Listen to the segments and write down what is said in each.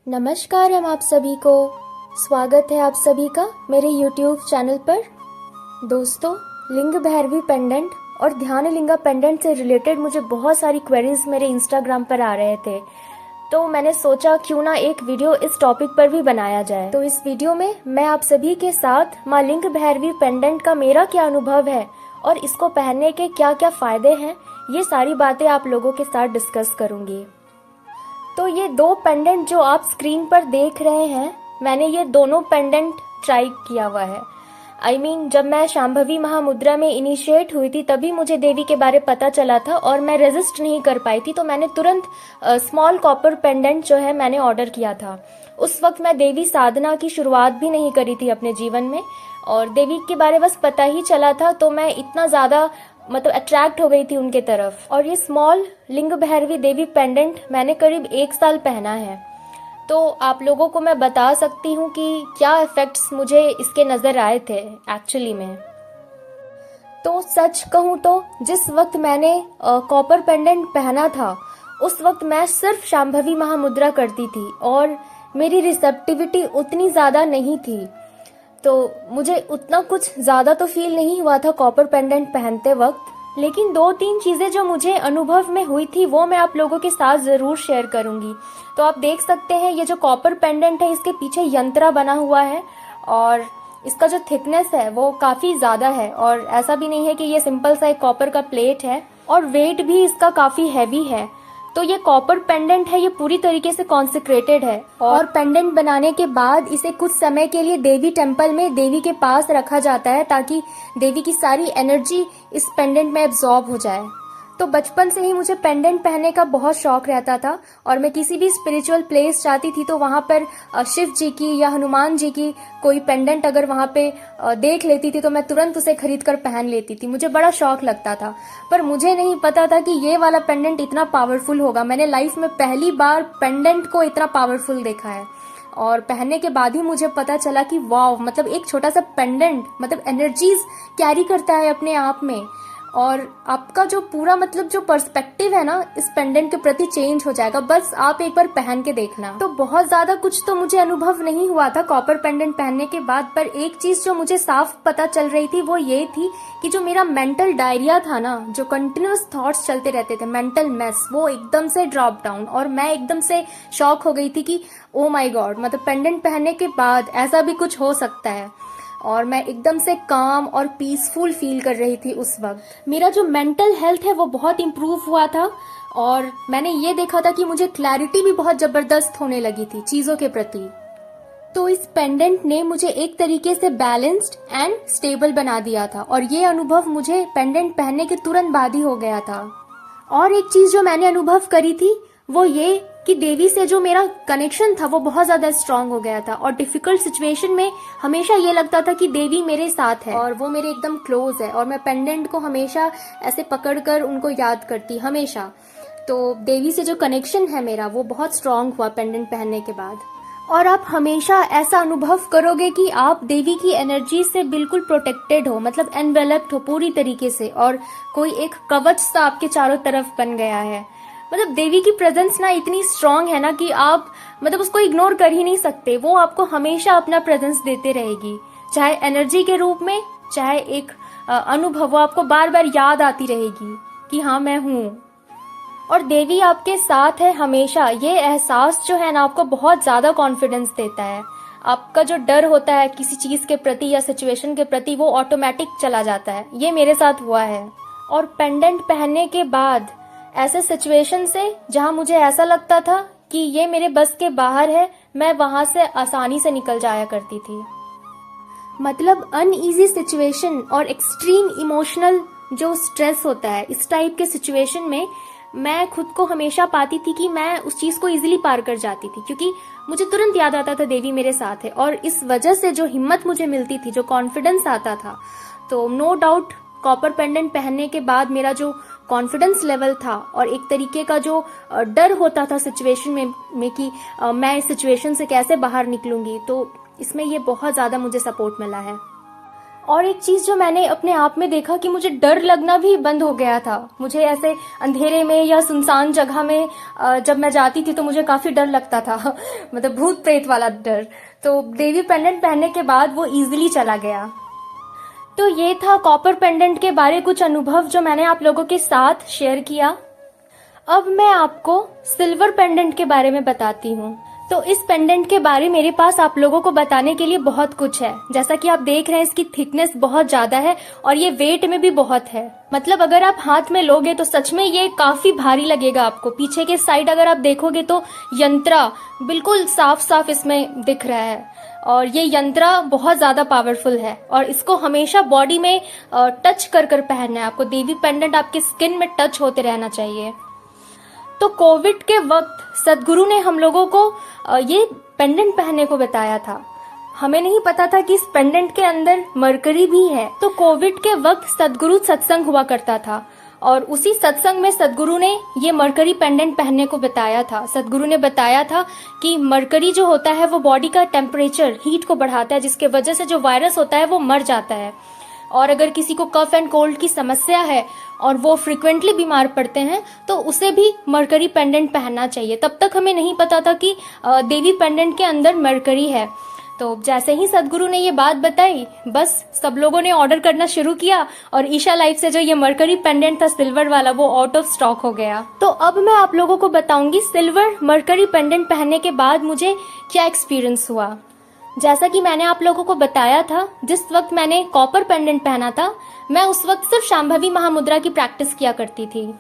नमस्कार हम आप सभी को। स्वागत है आप सभी का मेरे YouTube चैनल पर। दोस्तों, लिंग भैरवी पेंडेंट और ध्यान लिंगा पेंडेंट से रिलेटेड मुझे बहुत सारी क्वेरीज मेरे Instagram पर आ रहे थे, तो मैंने सोचा क्यों ना एक वीडियो इस टॉपिक पर भी बनाया जाए। तो इस वीडियो में मैं आप सभी के साथ माँ लिंग भैरवी पेंडेंट का मेरा क्या अनुभव है और इसको पहनने के क्या क्या फायदे हैं, ये सारी बातें आप लोगों के साथ डिस्कस करूंगी। तो ये दो पेंडेंट जो आप स्क्रीन पर देख रहे हैं, मैंने ये दोनों पेंडेंट ट्राई किया हुआ है। जब मैं शांभवी महामुद्रा में इनिशिएट हुई थी तभी मुझे देवी के बारे पता चला था और मैं रेजिस्ट नहीं कर पाई थी, तो मैंने तुरंत स्मॉल कॉपर पेंडेंट जो है मैंने ऑर्डर किया था। उस वक्त मैं देवी साधना की शुरुआत भी नहीं करी थी अपने जीवन में, और देवी के बारे बस पता ही चला था, तो मैं इतना ज़्यादा अट्रैक्ट हो गई थी उनके तरफ। और ये स्मॉल लिंग भैरवी देवी पेंडेंट मैंने करीब 1 साल पहना है, तो आप लोगों को मैं बता सकती हूँ कि क्या इफेक्ट्स मुझे इसके नज़र आए थे एक्चुअली में। तो सच कहूँ तो जिस वक्त मैंने कॉपर पेंडेंट पहना था उस वक्त मैं सिर्फ शांभवी महामुद्रा करती थी और मेरी रिसेप्टिविटी उतनी ज़्यादा नहीं थी, तो मुझे उतना कुछ ज़्यादा तो फील नहीं हुआ था कॉपर पेंडेंट पहनते वक्त। लेकिन 2-3 चीज़ें जो मुझे अनुभव में हुई थी वो मैं आप लोगों के साथ ज़रूर शेयर करूंगी। तो आप देख सकते हैं ये जो कॉपर पेंडेंट है इसके पीछे यंत्रा बना हुआ है और इसका जो थिकनेस है वो काफ़ी ज़्यादा है, और ऐसा भी नहीं है कि ये सिंपल सा एक कॉपर का प्लेट है, और वेट भी इसका काफ़ी हैवी है। तो ये कॉपर पेंडेंट है, ये पूरी तरीके से कॉन्सेक्रेटेड है, और पेंडेंट बनाने के बाद इसे कुछ समय के लिए देवी टेम्पल में देवी के पास रखा जाता है ताकि देवी की सारी एनर्जी इस पेंडेंट में एब्जॉर्ब हो जाए। तो बचपन से ही मुझे पेंडेंट पहनने का बहुत शौक रहता था, और मैं किसी भी स्पिरिचुअल प्लेस जाती थी तो वहाँ पर शिव जी की या हनुमान जी की कोई पेंडेंट अगर वहाँ पे देख लेती थी तो मैं तुरंत उसे खरीद कर पहन लेती थी। मुझे बड़ा शौक लगता था, पर मुझे नहीं पता था कि ये वाला पेंडेंट इतना पावरफुल होगा। मैंने लाइफ में पहली बार पेंडेंट को इतना पावरफुल देखा है, और पहनने के बाद ही मुझे पता चला कि वाव, एक छोटा सा पेंडेंट एनर्जीज कैरी करता है अपने आप में, और आपका जो पूरा जो पर्सपेक्टिव है ना इस पेंडेंट के प्रति चेंज हो जाएगा। बस आप एक बार पहन के देखना। तो बहुत ज्यादा कुछ तो मुझे अनुभव नहीं हुआ था कॉपर पेंडेंट पहनने के बाद, पर एक चीज जो मुझे साफ पता चल रही थी वो ये थी कि जो मेरा मेंटल डायरिया था ना, जो कंटिन्यूअस थॉट्स चलते रहते थे, मेंटल मेस, वो एकदम से ड्रॉप डाउन, और मैं एकदम से शॉक हो गई थी कि ओ माय गॉड, पेंडेंट पहनने के बाद ऐसा भी कुछ हो सकता है। और मैं एकदम से काम और पीसफुल फील कर रही थी उस वक्त। मेरा जो मेंटल हेल्थ है वो बहुत इम्प्रूव हुआ था, और मैंने ये देखा था कि मुझे क्लैरिटी भी बहुत जबरदस्त होने लगी थी चीजों के प्रति। तो इस पेंडेंट ने मुझे एक तरीके से बैलेंस्ड एंड स्टेबल बना दिया था, और ये अनुभव मुझे पेंडेंट पहनने के तुरंत बाद ही हो गया था। और एक चीज जो मैंने अनुभव करी थी वो ये कि देवी से जो मेरा कनेक्शन था वो बहुत ज्यादा स्ट्रांग हो गया था, और डिफिकल्ट सिचुएशन में हमेशा ये लगता था कि देवी मेरे साथ है और वो मेरे एकदम क्लोज है, और मैं पेंडेंट को हमेशा ऐसे पकड़कर उनको याद करती हमेशा। तो देवी से जो कनेक्शन है मेरा वो बहुत स्ट्रांग हुआ पेंडेंट पहनने के बाद। और आप हमेशा ऐसा अनुभव करोगे कि आप देवी की एनर्जी से बिल्कुल प्रोटेक्टेड हो, एनवेलप्ड हो पूरी तरीके से, और कोई एक कवच सा आपके चारों तरफ बन गया है। देवी की प्रेजेंस ना इतनी स्ट्रांग है ना कि आप उसको इग्नोर कर ही नहीं सकते। वो आपको हमेशा अपना प्रेजेंस देते रहेगी, चाहे एनर्जी के रूप में, चाहे एक अनुभव, वो आपको बार बार याद आती रहेगी कि हाँ मैं हूँ, और देवी आपके साथ है हमेशा। ये एहसास जो है ना आपको बहुत ज्यादा कॉन्फिडेंस देता है। आपका जो डर होता है किसी चीज के प्रति या सिचुएशन के प्रति वो ऑटोमेटिक चला जाता है। ये मेरे साथ हुआ है। और पेंडेंट पहनने के बाद ऐसे सिचुएशन से जहां मुझे ऐसा लगता था कि ये मेरे बस के बाहर है, मैं वहां से आसानी से निकल जाया करती थी। अनईजी सिचुएशन और एक्सट्रीम इमोशनल जो स्ट्रेस होता है, इस टाइप के सिचुएशन में मैं खुद को हमेशा पाती थी कि मैं उस चीज को इजीली पार कर जाती थी, क्योंकि मुझे तुरंत याद आता था देवी मेरे साथ है। और इस वजह से जो हिम्मत मुझे मिलती थी, जो कॉन्फिडेंस आता था, तो नो डाउट कॉपर पेंडेंट पहनने के बाद मेरा जो कॉन्फिडेंस लेवल था और एक तरीके का जो डर होता था सिचुएशन में कि मैं इस सिचुएशन से कैसे बाहर निकलूंगी, तो इसमें ये बहुत ज़्यादा मुझे सपोर्ट मिला है। और एक चीज जो मैंने अपने आप में देखा कि मुझे डर लगना भी बंद हो गया था। मुझे ऐसे अंधेरे में या सुनसान जगह में जब मैं जाती थी तो मुझे काफी डर लगता था मतलब भूत प्रेत वाला डर। तो देवी पेंडेंट पहनने के बाद वो इजीली चला गया। तो ये था कॉपर पेंडेंट के बारे कुछ अनुभव जो मैंने आप लोगों के साथ शेयर किया। अब मैं आपको सिल्वर पेंडेंट के बारे में बताती हूँ। तो इस पेंडेंट के बारे मेरे पास आप लोगों को बताने के लिए बहुत कुछ है। जैसा कि आप देख रहे हैं इसकी थिकनेस बहुत ज्यादा है और ये वेट में भी बहुत है। मतलब अगर आप हाथ में लोगे तो सच में ये काफी भारी लगेगा आपको। पीछे के साइड अगर आप देखोगे तो यंत्रा बिल्कुल साफ साफ इसमें दिख रहा है और ये यंत्रा बहुत ज्यादा पावरफुल है और इसको हमेशा बॉडी में टच कर कर पहनना है आपको। देवी पेंडेंट आपके स्किन में टच होते रहना चाहिए। तो कोविड के वक्त सदगुरु ने हम लोगों को ये पेंडेंट पहनने को बताया था। हमें नहीं पता था कि इस पेंडेंट के अंदर मरकरी भी है। तो कोविड के वक्त सदगुरु सत्संग हुआ करता था और उसी सत्संग में सदगुरु ने ये मरकरी पेंडेंट पहनने को बताया था। सदगुरु ने बताया था कि मरकरी जो होता है वो बॉडी का टेम्परेचर हीट को बढ़ाता है, जिसके वजह से जो वायरस होता है वो मर जाता है। और अगर किसी को कफ एंड कोल्ड की समस्या है और वो फ्रिक्वेंटली बीमार पड़ते हैं तो उसे भी मरकरी पेंडेंट पहनना चाहिए। तब तक हमें नहीं पता था कि देवी पेंडेंट के अंदर मरकरी है। तो जैसे ही सदगुरु ने ये बात बताई बस सब लोगों ने ऑर्डर करना शुरू किया और ईशा लाइफ से जो ये मरकरी पेंडेंट था सिल्वर वाला वो आउट ऑफ स्टॉक हो गया। तो अब मैं आप लोगों को बताऊंगी सिल्वर मरकरी पेंडेंट पहनने के बाद मुझे क्या एक्सपीरियंस हुआ। जैसा कि मैंने आप लोगों को बताया था, जिस वक्त मैंने कॉपर पेंडेंट पहना था मैं उस वक्त सिर्फ शांभवी महामुद्रा की प्रैक्टिस किया करती थी।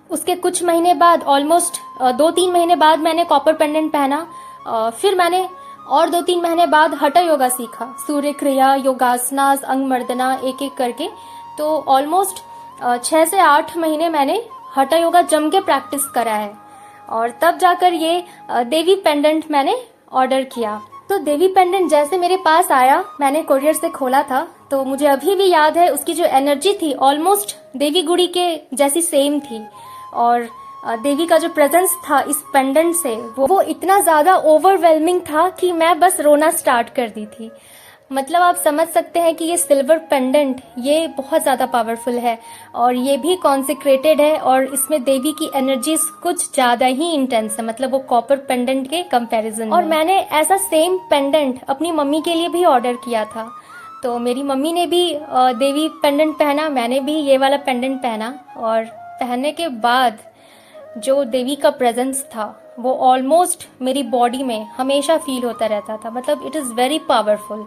उसके कुछ महीने बाद ऑलमोस्ट 2-3 महीने बाद मैंने कॉपर पेंडेंट पहना। फिर मैंने और 2-3 महीने बाद हठा योगा सीखा, सूर्य क्रिया, योगासनास, अंग मर्दना एक एक करके। तो ऑलमोस्ट 6 से 8 महीने मैंने हठा योगा जम के प्रैक्टिस करा है और तब जाकर ये देवी पेंडेंट मैंने ऑर्डर किया। तो देवी पेंडेंट जैसे मेरे पास आया, मैंने कोरियर से खोला था तो मुझे अभी भी याद है उसकी जो एनर्जी थी ऑलमोस्ट देवी गुड़ी के जैसी सेम थी। और देवी का जो प्रेजेंस था इस पेंडेंट से वो इतना ज्यादा ओवरवेलमिंग था कि मैं बस रोना स्टार्ट कर दी थी। मतलब आप समझ सकते हैं कि ये सिल्वर पेंडेंट ये बहुत ज्यादा पावरफुल है और ये भी कॉन्सेक्रेटेड है और इसमें देवी की एनर्जीज कुछ ज्यादा ही इंटेंस है, मतलब वो कॉपर पेंडेंट के कंपैरिजन में। और मैंने ऐसा सेम पेंडेंट अपनी मम्मी के लिए भी ऑर्डर किया था। तो मेरी मम्मी ने भी देवी पेंडेंट पहना, मैंने भी ये वाला पेंडेंट पहना और पहनने के बाद जो देवी का प्रेजेंस था वो ऑलमोस्ट मेरी बॉडी में हमेशा फील होता रहता था। मतलब इट इज़ वेरी पावरफुल।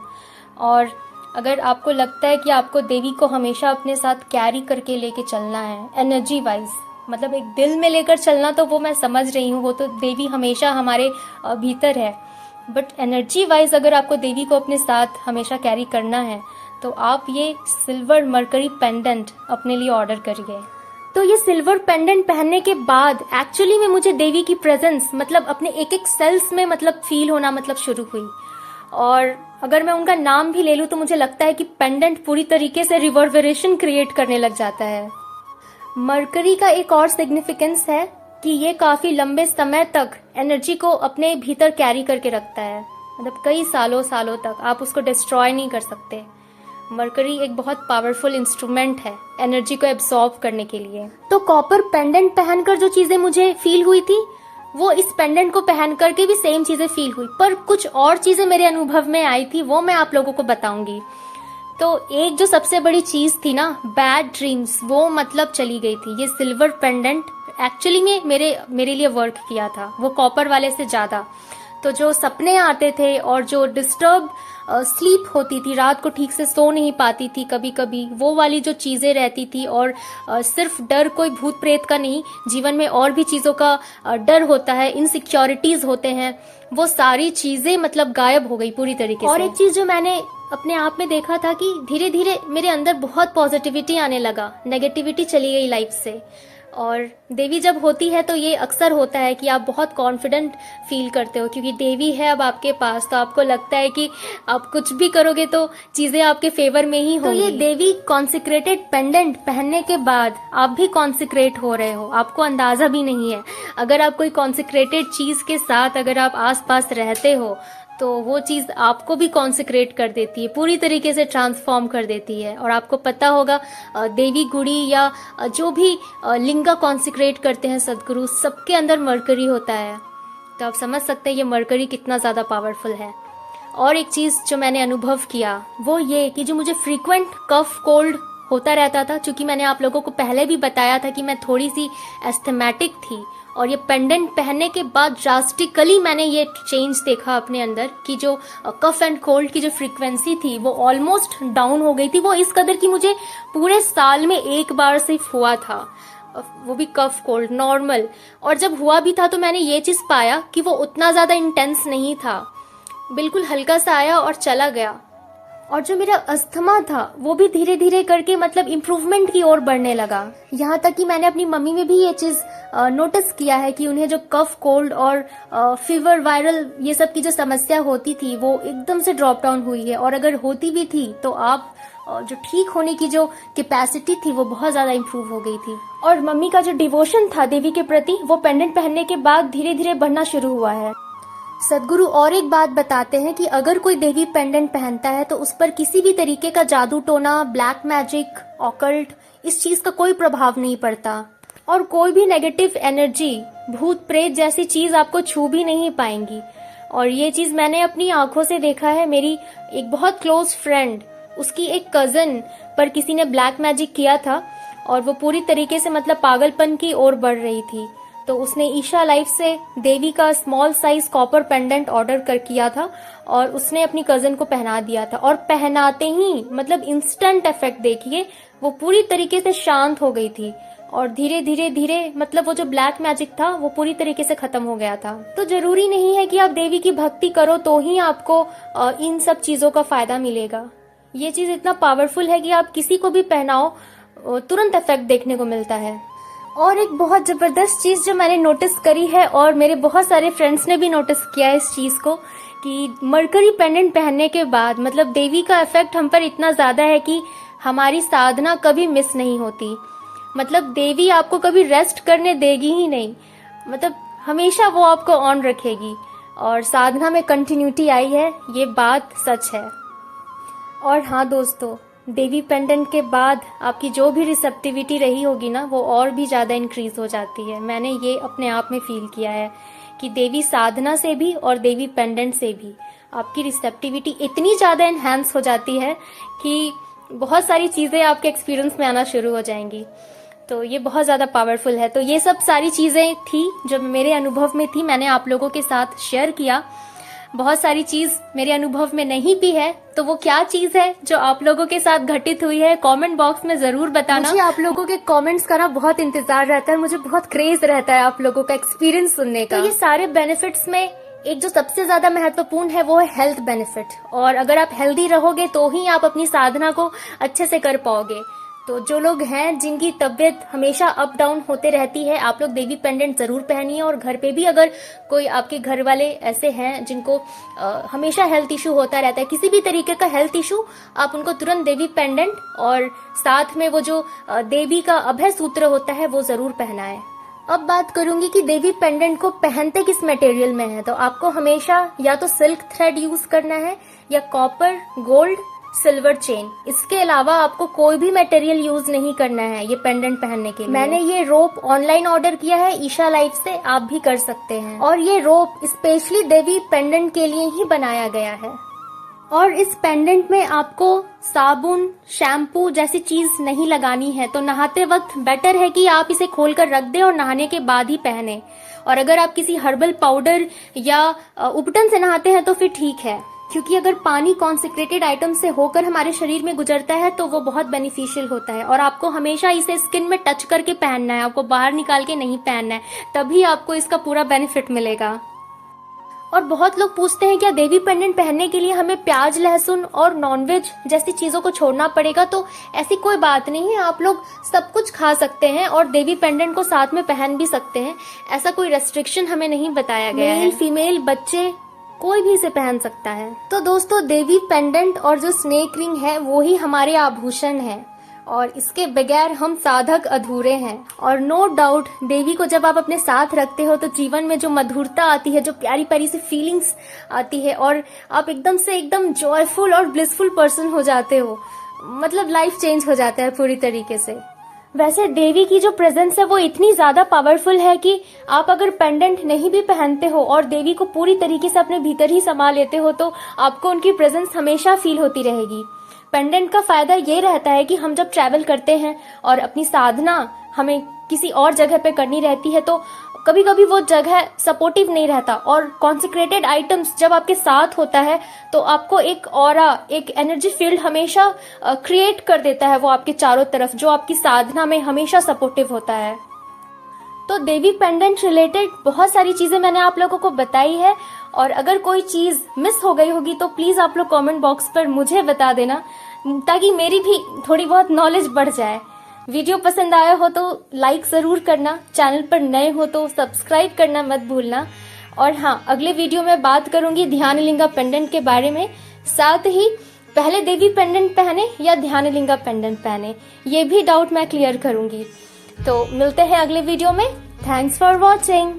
और अगर आपको लगता है कि आपको देवी को हमेशा अपने साथ कैरी करके लेके चलना है एनर्जी वाइज, मतलब एक दिल में लेकर चलना, तो वो मैं समझ रही हूँ, वो तो देवी हमेशा हमारे भीतर है। बट एनर्जी वाइज अगर आपको देवी को अपने साथ हमेशा कैरी करना है तो आप ये सिल्वर मरकरी पेंडेंट अपने लिए ऑर्डर करिए। तो ये सिल्वर पेंडेंट पहनने के बाद एक्चुअली में मुझे देवी की प्रेजेंस मतलब अपने एक एक सेल्स में मतलब फील होना मतलब शुरू हुई। और अगर मैं उनका नाम भी ले लूं तो मुझे लगता है कि पेंडेंट पूरी तरीके से रिवर्बरेशन क्रिएट करने लग जाता है। मरकरी का एक और सिग्निफिकेंस है कि ये काफी लंबे समय तक एनर्जी को अपने भीतर कैरी करके रखता है, मतलब कई सालों सालों तक आप उसको डिस्ट्रॉय नहीं कर सकते। मरकरी एक बहुत पावरफुल इंस्ट्रूमेंट है एनर्जी को एब्सॉर्ब करने के लिए। तो कॉपर पेंडेंट पहनकर जो चीजें मुझे फील हुई थी वो इस पेंडेंट को पहन करके भी सेम चीजें फील हुई, पर कुछ और चीजें मेरे अनुभव में आई थी वो मैं आप लोगों को बताऊंगी। तो एक जो सबसे बड़ी चीज थी ना, बैड ड्रीम्स, वो मतलब चली गई थी। ये सिल्वर पेंडेंट एक्चुअली में मेरे लिए वर्क किया था, वो कॉपर वाले से ज्यादा। तो जो सपने आते थे और जो डिस्टर्ब स्लीप होती थी, रात को ठीक से सो नहीं पाती थी कभी कभी, वो वाली जो चीजें रहती थी, और सिर्फ डर कोई भूत प्रेत का नहीं, जीवन में और भी चीजों का डर होता है, इनसिक्योरिटीज होते हैं, वो सारी चीजें मतलब गायब हो गई पूरी तरीके से। और एक चीज जो मैंने अपने आप में देखा था कि धीरे धीरे मेरे अंदर बहुत पॉजिटिविटी आने लगा, नेगेटिविटी चली गई लाइफ से। और देवी जब होती है तो ये अक्सर होता है कि आप बहुत कॉन्फिडेंट फील करते हो, क्योंकि देवी है अब आपके पास, तो आपको लगता है कि आप कुछ भी करोगे तो चीजें आपके फेवर में ही होंगी। तो ये देवी कॉन्सिक्रेटेड पेंडेंट पहनने के बाद आप भी कॉन्सिक्रेट हो रहे हो, आपको अंदाजा भी नहीं है। अगर आप कोई कॉन्सिक्रेटेड चीज के साथ अगर आप आसपास रहते हो तो वो चीज़ आपको भी कॉन्सेक्रेट कर देती है, पूरी तरीके से ट्रांसफॉर्म कर देती है। और आपको पता होगा देवी गुड़ी या जो भी लिंगा कॉन्सेक्रेट करते हैं सदगुरु, सबके अंदर मरकरी होता है। तो आप समझ सकते हैं ये मरकरी कितना ज़्यादा पावरफुल है। और एक चीज़ जो मैंने अनुभव किया वो ये कि जो मुझे फ्रीक्वेंट कफ कोल्ड होता रहता था, क्योंकि मैंने आप लोगों को पहले भी बताया था कि मैं थोड़ी सी एस्थमेटिक थी, और ये पेंडेंट पहनने के बाद ड्रास्टिकली मैंने ये चेंज देखा अपने अंदर कि जो कफ एंड कोल्ड की जो फ्रीक्वेंसी थी वो ऑलमोस्ट डाउन हो गई थी। वो इस कदर की मुझे पूरे साल में एक बार सिर्फ हुआ था, वो भी कफ कोल्ड नॉर्मल। और जब हुआ भी था तो मैंने ये चीज़ पाया कि वो उतना ज़्यादा इंटेंस नहीं था, बिल्कुल हल्का सा आया और चला गया। और जो मेरा अस्थमा था वो भी धीरे धीरे करके मतलब इम्प्रूवमेंट की ओर बढ़ने लगा। यहाँ तक कि मैंने अपनी मम्मी में भी ये चीज़ नोटिस किया है कि उन्हें जो कफ कोल्ड और फीवर वायरल ये सब की जो समस्या होती थी वो एकदम से ड्रॉप डाउन हुई है। और अगर होती भी थी तो आप जो ठीक होने की जो कैपेसिटी थी वो बहुत ज़्यादा इम्प्रूव हो गई थी। और मम्मी का जो डिवोशन था देवी के प्रति वो पेंडेंट पहनने के बाद धीरे धीरे बढ़ना शुरू हुआ है। सदगुरु और एक बात बताते हैं कि अगर कोई देवी पेंडेंट पहनता है तो उस पर किसी भी तरीके का जादू टोना, ब्लैक मैजिक, ऑकल्ट, इस चीज का कोई प्रभाव नहीं पड़ता, और कोई भी नेगेटिव एनर्जी, भूत प्रेत जैसी चीज आपको छू भी नहीं पाएंगी। और ये चीज मैंने अपनी आंखों से देखा है। मेरी एक बहुत क्लोज फ्रेंड, उसकी एक कजन पर किसी ने ब्लैक मैजिक किया था और वो पूरी तरीके से मतलब पागलपन की ओर बढ़ रही थी। तो उसने ईशा लाइफ से देवी का small size copper pendant order कर किया था और उसने अपनी कजन को पहना दिया था। और पहनाते ही मतलब इंस्टेंट इफेक्ट देखिए, वो पूरी तरीके से शांत हो गई थी और धीरे धीरे धीरे मतलब वो जो ब्लैक मैजिक था वो पूरी तरीके से खत्म हो गया था। तो जरूरी नहीं है कि आप देवी की भक्ति करो तो ही आपको इन सब चीजों का फायदा मिलेगा। ये चीज इतना पावरफुल है कि आप किसी को भी पहनाओ तुरंत इफेक्ट देखने को मिलता है। और एक बहुत जबरदस्त चीज जो मैंने नोटिस करी है और मेरे बहुत सारे फ्रेंड्स ने भी नोटिस किया है इस चीज को, कि मरकरी पेंडेंट पहनने के बाद मतलब देवी का इफेक्ट हम पर इतना ज्यादा है कि हमारी साधना कभी मिस नहीं होती। मतलब देवी आपको कभी रेस्ट करने देगी ही नहीं, मतलब हमेशा वो आपको ऑन रखेगी और साधना में कंटिन्यूटी आई है, ये बात सच है। और हाँ दोस्तों, देवी पेंडेंट के बाद आपकी जो भी रिसेप्टिविटी रही होगी ना वो और भी ज़्यादा इंक्रीज हो जाती है। मैंने ये अपने आप में फील किया है कि देवी साधना से भी और देवी पेंडेंट से भी आपकी रिसेप्टिविटी इतनी ज़्यादा एनहांस हो जाती है कि बहुत सारी चीज़ें आपके एक्सपीरियंस में आना शुरू हो जाएंगी। तो ये बहुत ज़्यादा पावरफुल है। तो ये सब सारी चीज़ें थी जो मेरे अनुभव में थी, मैंने आप लोगों के साथ शेयर किया। बहुत सारी चीज मेरे अनुभव में नहीं भी है, तो वो क्या चीज है जो आप लोगों के साथ घटित हुई है कमेंट बॉक्स में जरूर बताना। मुझे आप लोगों के कमेंट्स का ना बहुत इंतजार रहता है, मुझे बहुत क्रेज रहता है आप लोगों का एक्सपीरियंस सुनने का। तो ये सारे बेनिफिट्स में एक जो सबसे ज्यादा महत्वपूर्ण है वो है हेल्थ बेनिफिट। और अगर आप हेल्दी रहोगे तो ही आप अपनी साधना को अच्छे से कर पाओगे। तो जो लोग हैं जिनकी तबीयत हमेशा अप डाउन होते रहती है, आप लोग देवी पेंडेंट जरूर पहनिए। और घर पे भी अगर कोई आपके घर वाले ऐसे हैं जिनको हमेशा हेल्थ इशू होता रहता है, किसी भी तरीके का हेल्थ इशू, आप उनको तुरंत देवी पेंडेंट और साथ में वो जो देवी का अभय सूत्र होता है वो जरूर पहनाएं। अब बात करूंगी कि देवी पेंडेंट को पहनते किस मटेरियल में है। तो आपको हमेशा या तो सिल्क थ्रेड यूज करना है या कॉपर, गोल्ड, सिल्वर चेन। इसके अलावा आपको कोई भी मटेरियल यूज नहीं करना है ये पेंडेंट पहनने के लिए। मैंने ये रोप ऑनलाइन ऑर्डर किया है ईशा लाइफ से, आप भी कर सकते हैं। और ये रोप स्पेशली देवी पेंडेंट के लिए ही बनाया गया है। और इस पेंडेंट में आपको साबुन, शैम्पू जैसी चीज नहीं लगानी है। तो नहाते वक्त बेटर है कि आप इसे खोलकर रख दें और नहाने के बाद ही पहने। और अगर आप किसी हर्बल पाउडर या उपटन से नहाते हैं तो फिर ठीक है, क्योंकि अगर पानी कॉन्सेक्रेटेड आइटम से होकर हमारे शरीर में गुजरता है तो वो बहुत बेनिफिशियल होता है। और आपको हमेशा इसे स्किन में टच करके पहनना है, आपको बाहर निकाल के नहीं पहनना है, तभी आपको इसका पूरा बेनिफिट मिलेगा। और बहुत लोग पूछते हैं क्या देवी पेंडेंट पहनने के लिए हमें प्याज, लहसुन और नॉनवेज जैसी चीजों को छोड़ना पड़ेगा। तो ऐसी कोई बात नहीं है, आप लोग सब कुछ खा सकते हैं और देवी पेंडेंट को साथ में पहन भी सकते हैं। ऐसा कोई रेस्ट्रिक्शन हमें नहीं बताया गया है। मेल, फीमेल, बच्चे कोई भी इसे पहन सकता है। तो दोस्तों, देवी पेंडेंट और जो स्नेक रिंग है वो ही हमारे आभूषण है। और इसके बगैर हम साधक अधूरे हैं। और नो डाउट देवी को जब आप अपने साथ रखते हो तो जीवन में जो मधुरता आती है, जो प्यारी प्यारी सी फीलिंग्स आती है और आप एकदम से एकदम जॉयफुल और ब्लिसफुल पर्सन हो जाते हो। मतलब लाइफ चेंज हो जाता है पूरी तरीके से। वैसे देवी की जो प्रेजेंस है वो इतनी ज्यादा पावरफुल है कि आप अगर पेंडेंट नहीं भी पहनते हो और देवी को पूरी तरीके से अपने भीतर ही समा लेते हो तो आपको उनकी प्रेजेंस हमेशा फील होती रहेगी। पेंडेंट का फायदा ये रहता है कि हम जब ट्रैवल करते हैं और अपनी साधना हमें किसी और जगह पे करनी रहती है तो कभी कभी वो जगह सपोर्टिव नहीं रहता, और कॉन्सेक्रेटेड आइटम्स जब आपके साथ होता है तो आपको एक ऑरा, एक एनर्जी फील्ड हमेशा क्रिएट कर देता है वो आपके चारों तरफ, जो आपकी साधना में हमेशा सपोर्टिव होता है। तो देवी पेंडेंट रिलेटेड बहुत सारी चीजें मैंने आप लोगों को बताई है, और अगर कोई चीज मिस हो गई होगी तो प्लीज आप लोग कमेंट बॉक्स पर मुझे बता देना, ताकि मेरी भी थोड़ी बहुत नॉलेज बढ़ जाए। वीडियो पसंद आया हो तो लाइक जरूर करना, चैनल पर नए हो तो सब्सक्राइब करना मत भूलना। और हाँ, अगले वीडियो में बात करूंगी ध्यानलिंगा पेंडेंट के बारे में, साथ ही पहले देवी पेंडेंट पहने या ध्यानलिंगा पेंडेंट पहने, ये भी डाउट मैं क्लियर करूंगी। तो मिलते हैं अगले वीडियो में। Thanks for watching.